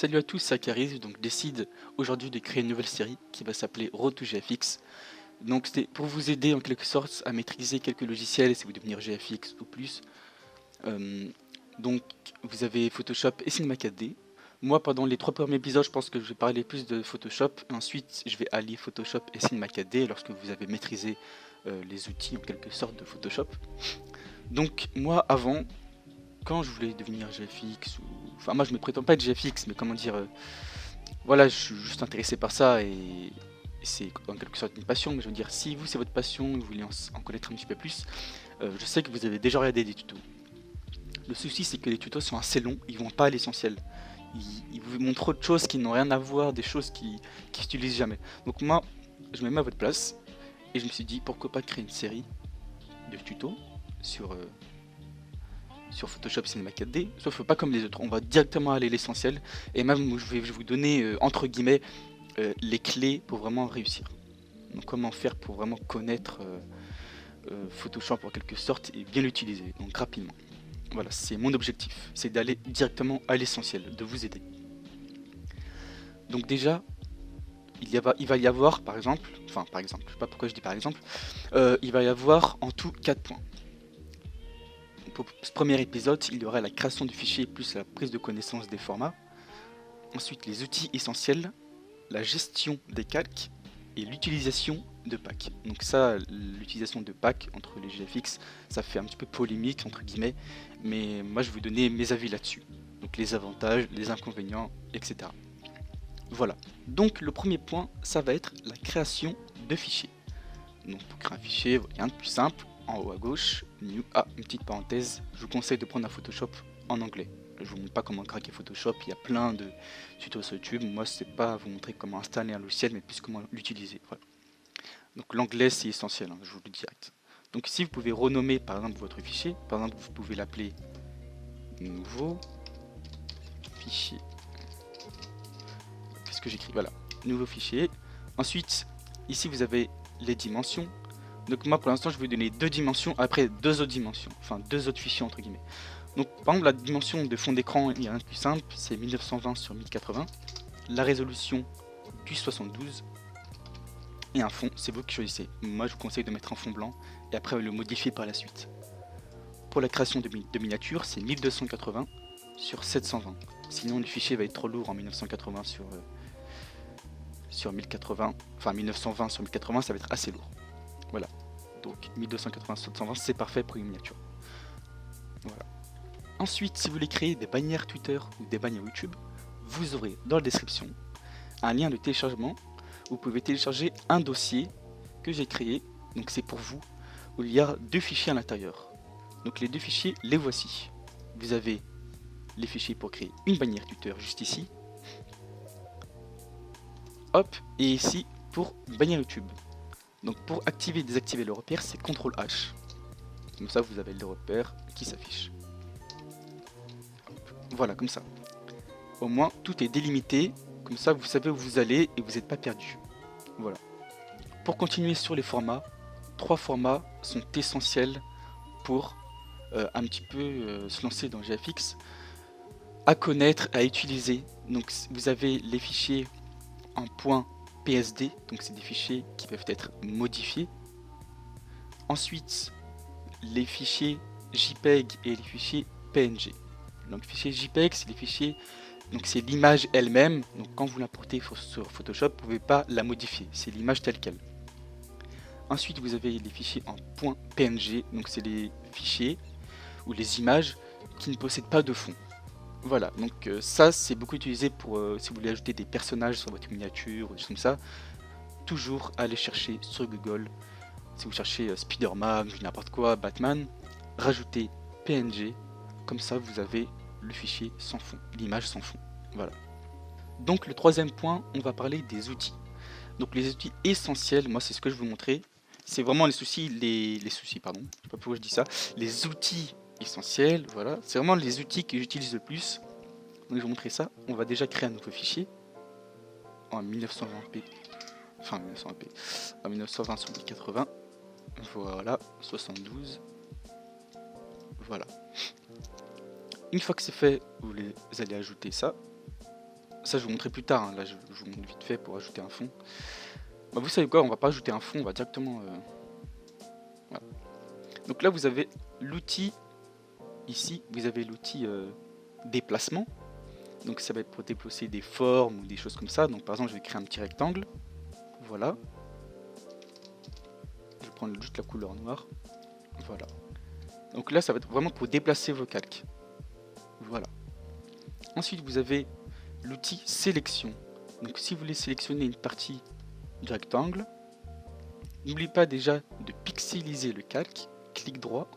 Salut à tous, c'est Akaris, donc je décide aujourd'hui de créer une nouvelle série qui va s'appeler Road to GFX. Donc c'était pour vous aider en quelque sorte à maîtriser quelques logiciels si vous devenir GFX ou plus. Euh, donc vous avez Photoshop et Cinema 4D. Moi pendant les 3 premiers épisodes je pense que je vais parler plus de Photoshop. Ensuite je vais allier Photoshop et Cinema 4D lorsque vous avez maîtrisé les outils en quelque sorte de Photoshop. Donc moi avant, quand je voulais devenir GFX ou... Enfin moi je me prétends pas être GFX mais comment dire... voilà, je suis juste intéressé par ça et c'est en quelque sorte une passion. Mais je veux dire, si vous c'est votre passion et vous voulez en connaître un petit peu plus, je sais que vous avez déjà regardé des tutos. Le souci c'est que les tutos sont assez longs, ils vont pas à l'essentiel. Ils vous montrent trop de choses qui n'ont rien à voir, des choses qui s'utilisent jamais. Donc moi, je me mets à votre place et je me suis dit pourquoi pas créer une série de tutos sur, sur Photoshop Cinema 4D, sauf pas comme les autres. On va directement aller à l'essentiel et même je vais vous donner entre guillemets les clés pour vraiment réussir. Donc comment faire pour vraiment connaître Photoshop en quelque sorte et bien l'utiliser, donc rapidement. Voilà, c'est mon objectif, c'est d'aller directement à l'essentiel, de vous aider. Donc déjà, il va y avoir par exemple, je sais pas pourquoi je dis par exemple, il va y avoir en tout 4 points. Pour ce premier épisode, il y aura la création du fichier plus la prise de connaissance des formats. Ensuite, les outils essentiels, la gestion des calques et l'utilisation de packs. Donc ça, l'utilisation de packs entre les GFX, ça fait un petit peu polémique entre guillemets, mais moi je vais vous donner mes avis là-dessus. Donc les avantages, les inconvénients, etc. Voilà. Donc le premier point, ça va être la création de fichiers. Donc pour créer un fichier, rien de plus simple. En haut à gauche, new. Ah, une petite parenthèse, je vous conseille de prendre un Photoshop en anglais. Je vous montre pas comment craquer Photoshop, il y a plein de tutos sur YouTube. Moi, c'est pas vous montrer comment installer un logiciel, mais plus comment l'utiliser. Voilà. Donc l'anglais, c'est essentiel, hein, je vous le dis direct. Donc ici, vous pouvez renommer par exemple votre fichier. Par exemple, vous pouvez l'appeler nouveau fichier. Qu'est-ce que j'écris? Voilà, nouveau fichier. Ensuite, ici, vous avez les dimensions. Donc moi, pour l'instant, je vais vous donner 2 dimensions, après 2 autres dimensions. Enfin, 2 autres fichiers, entre guillemets. Donc par exemple la dimension de fond d'écran, il y a rien de plus simple, c'est 1920 sur 1080. La résolution du 72. Et un fond, c'est vous qui choisissez. Moi je vous conseille de mettre un fond blanc et après le modifier par la suite. Pour la création de miniatures, c'est 1280 sur 720. Sinon le fichier va être trop lourd en 1980 sur 1080. Enfin 1920 sur 1080, ça va être assez lourd. Voilà. Donc 1280 sur 720, c'est parfait pour une miniature. Voilà. Ensuite, si vous voulez créer des bannières Twitter ou des bannières YouTube, vous aurez dans la description un lien de téléchargement où vous pouvez télécharger un dossier que j'ai créé, donc c'est pour vous, où il y a 2 fichiers à l'intérieur. Donc les 2 fichiers, les voici. Vous avez les fichiers pour créer une bannière Twitter juste ici. Hop, et ici pour une bannière YouTube. Donc pour activer et désactiver le repère, c'est CTRL H. Comme ça, vous avez le repère qui s'affiche. Voilà, comme ça. Au moins, tout est délimité. Comme ça, vous savez où vous allez et vous n'êtes pas perdu. Voilà. Pour continuer sur les formats, 3 formats sont essentiels pour un petit peu se lancer dans GFX. À connaître, à utiliser. Donc, vous avez les fichiers en .psd. Donc, c'est des fichiers qui peuvent être modifiés. Ensuite, les fichiers JPEG et les fichiers PNG. Donc, fichier JPEG, c'est les fichiers, donc c'est l'image elle-même. Donc, quand vous l'importez sur Photoshop, vous ne pouvez pas la modifier. C'est l'image telle quelle. Ensuite, vous avez les fichiers en .png. Donc, c'est les fichiers ou les images qui ne possèdent pas de fond. Voilà. Donc, ça, c'est beaucoup utilisé pour si vous voulez ajouter des personnages sur votre miniature ou des choses comme ça. Toujours aller chercher sur Google. Si vous cherchez Spider-Man, n'importe quoi, Batman, rajoutez PNG. Comme ça, vous avez le fichier sans fond, l'image sans fond. Voilà. Donc le troisième point, on va parler des outils. Donc les outils essentiels, moi c'est ce que je vais vous montrer. C'est vraiment les soucis, pardon. Je sais pas pourquoi je dis ça. Les outils essentiels, voilà. C'est vraiment les outils que j'utilise le plus. Donc je vais vous montrer ça. On va déjà créer un nouveau fichier en 1920p. Enfin 1920p. En 1920 sur 1080. Voilà, 72. Voilà. Une fois que c'est fait, vous allez ajouter ça. Ça je vous montrerai plus tard, hein. Là je vous montre vite fait pour ajouter un fond. Bah, vous savez quoi, on va pas ajouter un fond, on va directement... voilà. Donc là vous avez l'outil, ici vous avez l'outil déplacement. Donc ça va être pour déplacer des formes ou des choses comme ça. Donc par exemple je vais créer un petit rectangle. Voilà. Je vais prendre juste la couleur noire. Voilà. Donc là ça va être vraiment pour déplacer vos calques. Voilà. Ensuite vous avez l'outil sélection. Donc si vous voulez sélectionner une partie du rectangle, n'oubliez pas déjà de pixeliser le calque. Clic droit.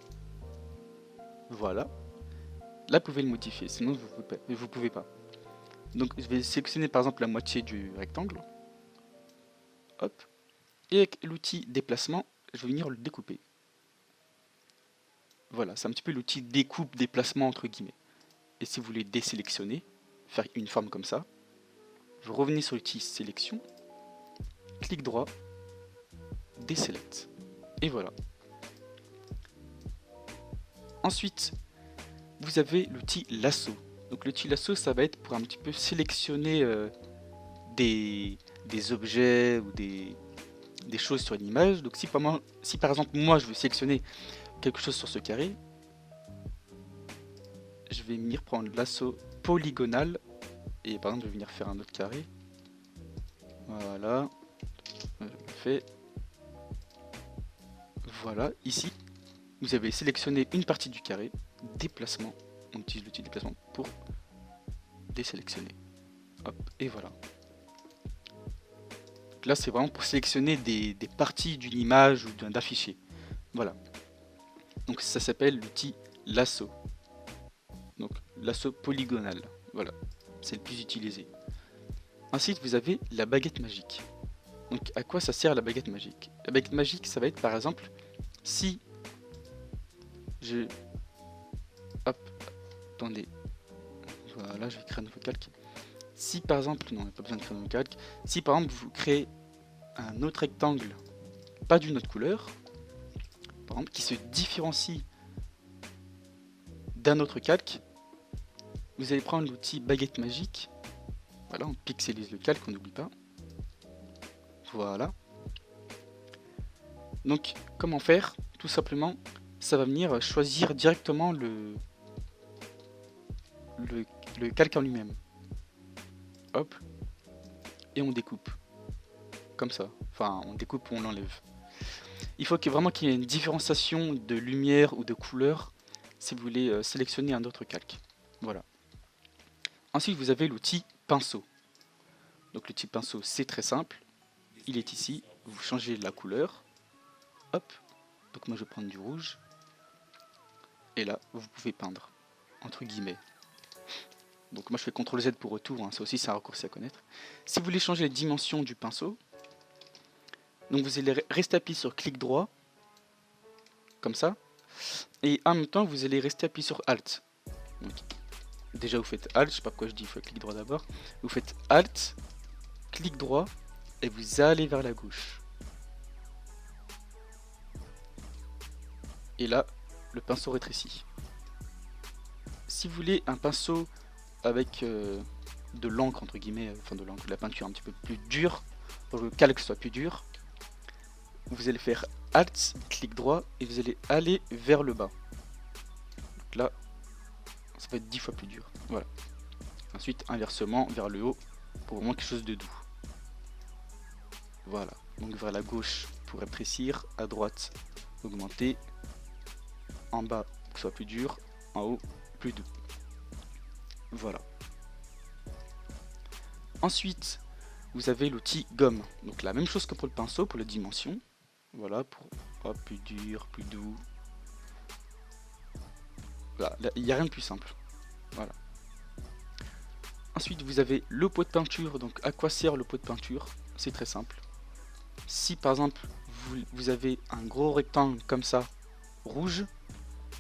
Voilà. Là vous pouvez le modifier, sinon vous pouvez pas. Donc je vais sélectionner par exemple la moitié du rectangle. Hop. Et avec l'outil déplacement, je vais venir le découper. Voilà, c'est un petit peu l'outil découpe déplacement entre guillemets. Et si vous voulez désélectionner, faire une forme comme ça, vous revenez sur l'outil sélection, clic droit, déselect. Et voilà. Ensuite, vous avez l'outil lasso. Donc l'outil lasso, ça va être pour un petit peu sélectionner des objets ou des choses sur une image. Donc si par exemple moi je veux sélectionner quelque chose sur ce carré, je vais venir prendre lasso polygonal et par exemple je vais venir faire un autre carré. Voilà, je le fais. Voilà, ici vous avez sélectionné une partie du carré, déplacement, on utilise l'outil déplacement pour désélectionner. Hop, et voilà. Donc là c'est vraiment pour sélectionner des parties d'une image ou d'un fichier. Voilà. Donc ça s'appelle l'outil lasso. Donc lasso polygonal. Voilà, c'est le plus utilisé. Ensuite vous avez la baguette magique. Donc à quoi ça sert la baguette magique? La baguette magique ça va être par exemple si je... Hop, attendez. Voilà, je vais créer un nouveau calque. Si par exemple, non, il n'y a pas besoin de créer un nouveau calque. Si par exemple vous créez un autre rectangle, pas d'une autre couleur, par exemple, qui se différencie d'un autre calque, vous allez prendre l'outil baguette magique. Voilà, on pixelise le calque, on n'oublie pas. Voilà. Donc, comment faire? Tout simplement, ça va venir choisir directement le calque en lui-même. Hop. Et on découpe. Comme ça. Enfin, on découpe ou on l'enlève. Il faut vraiment qu'il y ait une différenciation de lumière ou de couleur si vous voulez sélectionner un autre calque. Voilà. Ensuite, vous avez l'outil pinceau. Donc l'outil pinceau, c'est très simple. Il est ici. Vous changez la couleur. Hop. Donc moi, je vais prendre du rouge. Et là, vous pouvez peindre. Entre guillemets. Donc moi, je fais CTRL Z pour retour. Hein. Ça aussi, c'est un raccourci à connaître. Si vous voulez changer les dimensions du pinceau, donc vous allez rester appuyé sur clic droit. Comme ça. Et en même temps, vous allez rester appuyé sur Alt. Donc, déjà, vous faites Alt. Je sais pas pourquoi je dis il faut clic droit d'abord. Vous faites Alt, clic droit, et vous allez vers la gauche. Et là, le pinceau rétrécit. Si vous voulez un pinceau avec de l'encre, entre guillemets, enfin de l'encre, de la peinture un petit peu plus dure, pour que le calque soit plus dur, vous allez faire Alt, clic droit, et vous allez aller vers le bas. Donc là, ça va être 10 fois plus dur. Voilà. Ensuite, inversement, vers le haut, pour vraiment quelque chose de doux. Voilà. Donc vers la gauche pour rétrécir, à droite, augmenter, en bas, pour que ce soit plus dur, en haut, plus doux. Voilà. Ensuite, vous avez l'outil gomme. Donc la même chose que pour le pinceau, pour les dimensions. Voilà, pour plus dur, plus doux. Voilà, il n'y a rien de plus simple. Voilà. Ensuite, vous avez le pot de peinture. Donc à quoi sert le pot de peinture? C'est très simple. Si par exemple, vous avez un gros rectangle comme ça, rouge,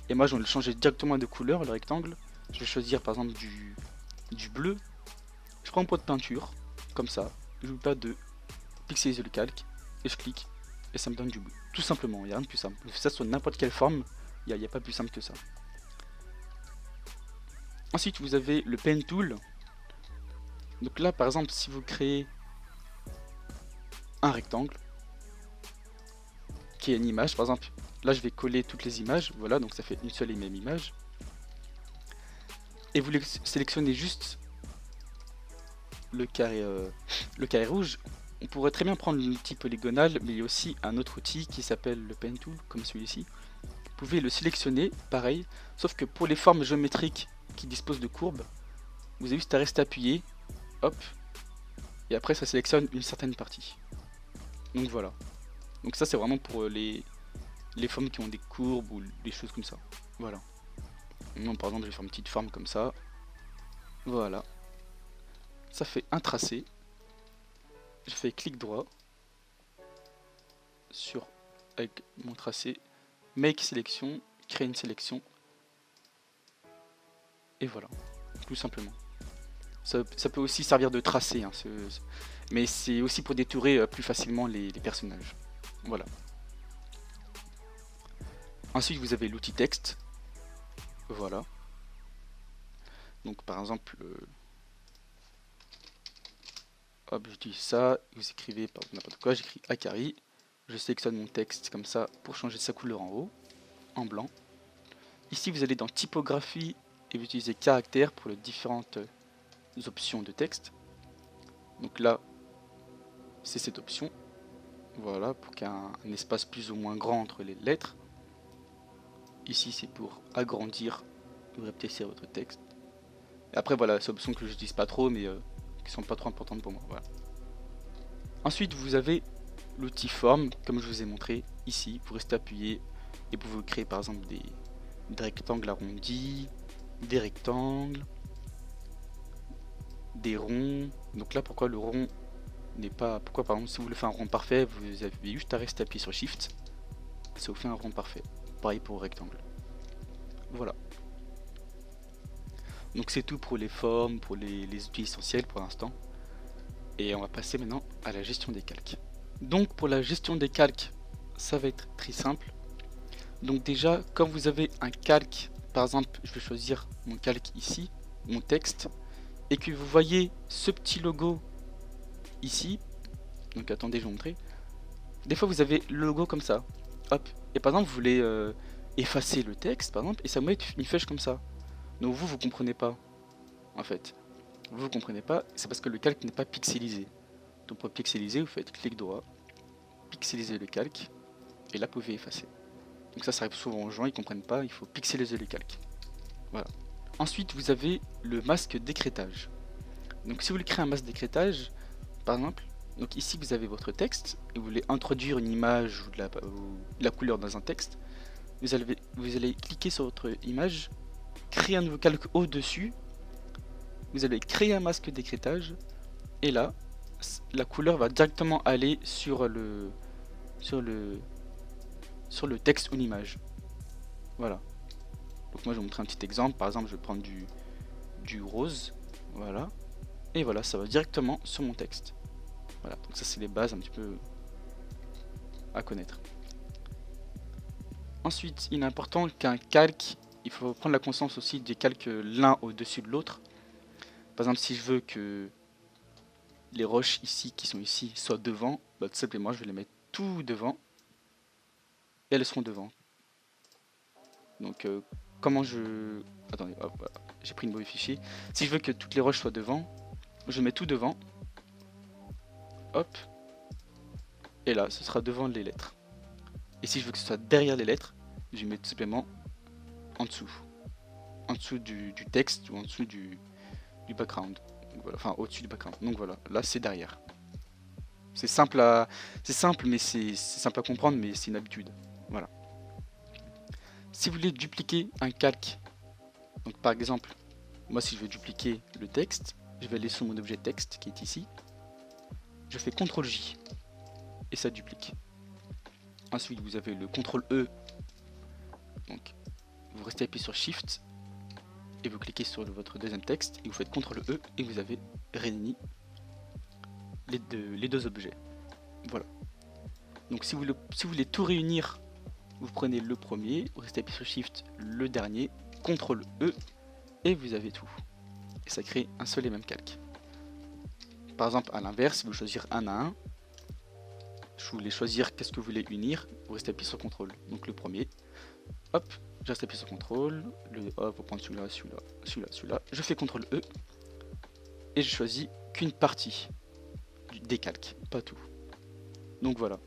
et moi je vais le changer directement de couleur, le rectangle, je vais choisir par exemple du bleu. Je prends un pot de peinture, comme ça, je n'oublie pas de pixeliser le calque, et je clique, et ça me donne du bleu. Tout simplement, il n'y a rien de plus simple. Vous faites ça sur n'importe quelle forme, il n'y a pas plus simple que ça. Ensuite, vous avez le pen tool. Donc là par exemple si vous créez un rectangle qui est une image, par exemple là je vais coller toutes les images, voilà, donc ça fait une seule et même image. Et vous sélectionnez juste le carré rouge. On pourrait très bien prendre l'outil polygonal, mais il y a aussi un autre outil qui s'appelle le Pen Tool, comme celui-ci. Vous pouvez le sélectionner, pareil, sauf que pour les formes géométriques qui disposent de courbes, vous avez juste à rester appuyé, hop, et après ça sélectionne une certaine partie. Donc voilà. Donc ça c'est vraiment pour les formes qui ont des courbes ou des choses comme ça. Voilà. Donc, par exemple je vais faire une petite forme comme ça. Voilà. Ça fait un tracé. Je fais clic droit sur avec mon tracé, make sélection, créer une sélection. Et voilà, tout simplement. Ça peut aussi servir de tracé, hein, mais c'est aussi pour détourer plus facilement les personnages. Voilà. Ensuite, vous avez l'outil texte. Voilà. Donc, par exemple, hop, j'utilise ça. Vous écrivez par n'importe quoi. J'écris Akari. Je sélectionne mon texte comme ça pour changer sa couleur en haut, en blanc. Ici, vous allez dans typographie et vous utilisez caractère pour les différentes options de texte. Donc là, c'est cette option. Voilà, pour qu'il y ait un espace plus ou moins grand entre les lettres. Ici, c'est pour agrandir ou rétrécir votre texte. Et après, voilà, c'est options que je n'utilise pas trop, mais qui sont pas trop importantes pour moi. Voilà. Ensuite, vous avez l'outil forme, comme je vous ai montré ici. Vous restez appuyé et vous pouvez créer par exemple des rectangles arrondis, des rectangles, des ronds. Donc là, pourquoi le rond n'est pas... Pourquoi par exemple si vous voulez faire un rond parfait, vous avez juste à rester appuyé sur Shift, ça vous fait un rond parfait. Pareil pour rectangle. Voilà. Donc c'est tout pour les formes, pour les outils essentiels pour l'instant. Et on va passer maintenant à la gestion des calques. Donc pour la gestion des calques, ça va être très simple. Donc déjà, quand vous avez un calque, par exemple, je vais choisir mon calque ici, mon texte, et que vous voyez ce petit logo ici, donc attendez, je vais vous montrer. Des fois vous avez le logo comme ça, hop, et par exemple vous voulez effacer le texte, par exemple, et ça met une flèche comme ça. Donc vous comprenez pas, en fait. Vous comprenez pas, c'est parce que le calque n'est pas pixelisé. Donc pour pixeliser, vous faites clic droit, pixeliser le calque, et là vous pouvez effacer. Donc ça arrive souvent aux gens, ils comprennent pas, il faut pixeliser le calque. Voilà. Ensuite vous avez le masque d'écrêtage. Donc si vous voulez créer un masque d'écrêtage, par exemple, donc ici vous avez votre texte, et vous voulez introduire une image ou de la couleur dans un texte, vous allez cliquer sur votre image, créer un nouveau calque au-dessus, vous allez créer un masque d'écrêtage, et là, la couleur va directement aller sur le texte ou l'image. Voilà. Donc moi je vais vous montrer un petit exemple, par exemple je vais prendre du rose, voilà, et voilà, ça va directement sur mon texte. Voilà, donc ça c'est les bases un petit peu à connaître. Ensuite, il est important qu'un calque, il faut prendre la conscience aussi des calques l'un au-dessus de l'autre. Par exemple, si je veux que les roches ici, qui sont ici, soient devant, bah, tout simplement je vais les mettre tout devant, et elles seront devant. Donc comment je... Attendez, hop, voilà. J'ai pris une mauvais fichier. Si je veux que toutes les roches soient devant, je mets tout devant. Hop. Et là, ce sera devant les lettres. Et si je veux que ce soit derrière les lettres, je vais mettre tout simplement en dessous. En dessous du texte ou en dessous du background. Donc voilà, enfin au-dessus du background. Donc voilà, là c'est derrière. C'est simple mais c'est simple à comprendre, mais c'est une habitude. Voilà. Si vous voulez dupliquer un calque, donc par exemple, moi si je veux dupliquer le texte, je vais aller sur mon objet texte qui est ici. Je fais CTRL-J et ça duplique. Ensuite vous avez le CTRL-E, donc vous restez appuyé sur Shift et vous cliquez sur votre deuxième texte et vous faites CTRL-E et vous avez réuni les deux objets. Voilà. Donc si vous voulez tout réunir, vous prenez le premier, vous restez appuyé sur Shift, le dernier, CTRL-E et vous avez tout. Et ça crée un seul et même calque. Par exemple, à l'inverse, vous choisir un à un. Je voulais choisir qu'est-ce que vous voulez unir. Vous restez appuyé sur CTRL. Donc le premier. Hop, je reste appuyé sur CTRL. Hop, pour prendre celui-là, celui-là, celui-là, celui-là. Je fais CTRL E. Et je choisis qu'une partie des calques, pas tout. Donc voilà.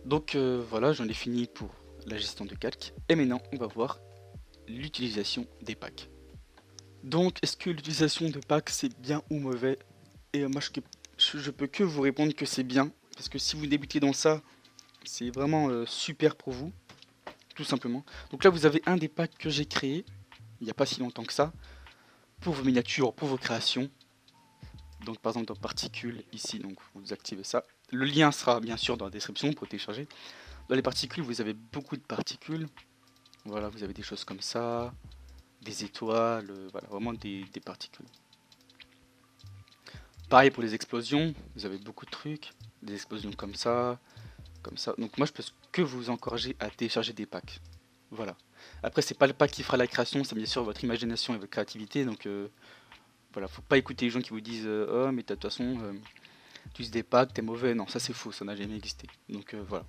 Donc voilà, j'en ai fini pour la gestion de calque. Et maintenant, on va voir l'utilisation des packs. Donc, est-ce que l'utilisation de packs c'est bien ou mauvais? Et moi, je peux que vous répondre que c'est bien. Parce que si vous débutez dans ça, c'est vraiment super pour vous. Tout simplement. Donc là, vous avez un des packs que j'ai créé, il n'y a pas si longtemps que ça, pour vos miniatures, pour vos créations. Donc par exemple dans particules, ici, donc vous activez ça. Le lien sera bien sûr dans la description pour télécharger. Dans les particules, vous avez beaucoup de particules. Voilà, vous avez des choses comme ça, des étoiles, voilà, vraiment des particules. Pareil pour les explosions, vous avez beaucoup de trucs, des explosions comme ça, comme ça. Donc moi je peux que vous encourager à télécharger des packs. Voilà. Après c'est pas le pack qui fera la création, c'est bien sûr votre imagination et votre créativité. Donc voilà, faut pas écouter les gens qui vous disent oh mais de toute façon tu utilises des packs, t'es mauvais. Non, ça c'est faux, ça n'a jamais existé. Donc voilà.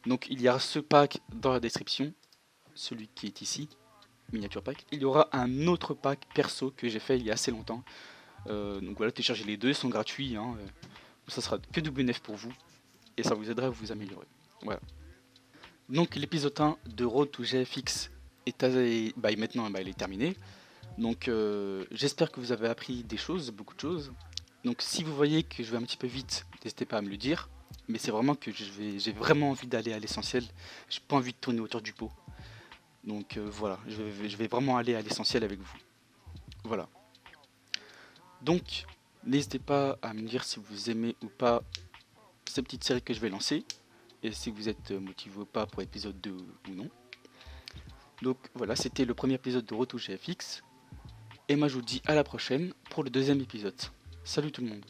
Donc il y a ce pack dans la description, celui qui est ici, miniature pack. Il y aura un autre pack perso que j'ai fait il y a assez longtemps. Donc voilà, téléchargez les deux, ils sont gratuits. Hein, ça sera que du bénéf pour vous et ça vous aidera à vous améliorer. Voilà. Donc l'épisode 1 de Road to GFX maintenant il est terminé. Donc j'espère que vous avez appris des choses, beaucoup de choses. Donc si vous voyez que je vais un petit peu vite, n'hésitez pas à me le dire. Mais c'est vraiment que j'ai vraiment envie d'aller à l'essentiel. J'ai pas envie de tourner autour du pot. Donc voilà, je vais vraiment aller à l'essentiel avec vous. Voilà. Donc n'hésitez pas à me dire si vous aimez ou pas cette petite série que je vais lancer. Et si vous êtes motivé ou pas pour l'épisode 2 ou non. Donc voilà, c'était le premier épisode de Road to GFX. Et moi je vous dis à la prochaine pour le deuxième épisode. Salut tout le monde.